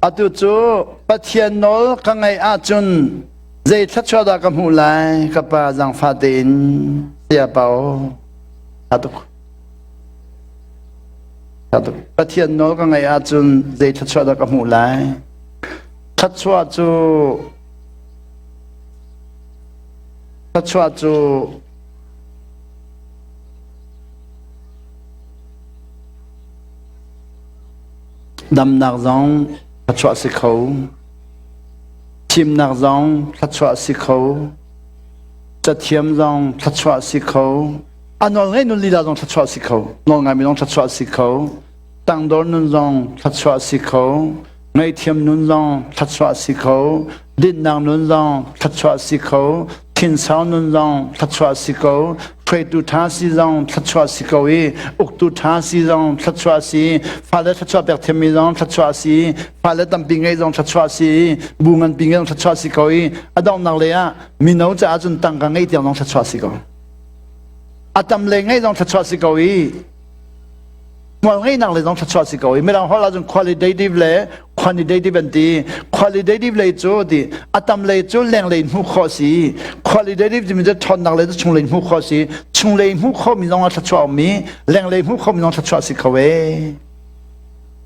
atu chu pathian nol ka ngai a chun zai thach chwa da ka mu lai ka pa jang fa tin sia pao atu pathian nol ka ngai a chun zai thach chwa da ka mu lai thach chwa chu đâm nạc dòng thắt chọa xì khấu chim nạc dòng thắt chọa xì khấu chật thiêm dòng thắt chọa xì khấu nol ngay nôn lì đà dòng thắt chọa xì khấu nol ngay mi dòng thắt chọa xì khấu tăng đồn nôn dòng thắt chọa xì khấu ngay thiêm nôn dòng thắt chọa xì khấu đít nàng nôn dòng thắt chọa xì khấu thiên sao nôn dòng thắt chọa xì khấu phê tu thá xì dòng thắt chọa xì khấu uk tu thá xì dòng thắt chọa xì phá lệ thắt chọa bẹc thiêm mi dòng thắt chọa xì phá lệ tâm bình ngay dòng thắt chọa xì bù ngân bình ngay dòng thắt chọa xì khấu đông nạc lệ mi nấu cha chun tăng cả ngay tiếng dòng thắt chọa xì khấu tâm lệ ngay dòng thắt chọa xì khấu mọi ngay nạc lệ dòng thắt chọa xì khấu mi đang hỏi là dòng qualitative lệ quantitative and the qualitative lệ chỗ thì tâm lệ chỗ leng lệ mu khó xì qualitative thì mìnhจะthon nạc lệ chung lệ mu khó xì chung lệ mu khó mi dòng thắt chọa mi leng lệ mu khó mi dòng thắt chọa xì khấu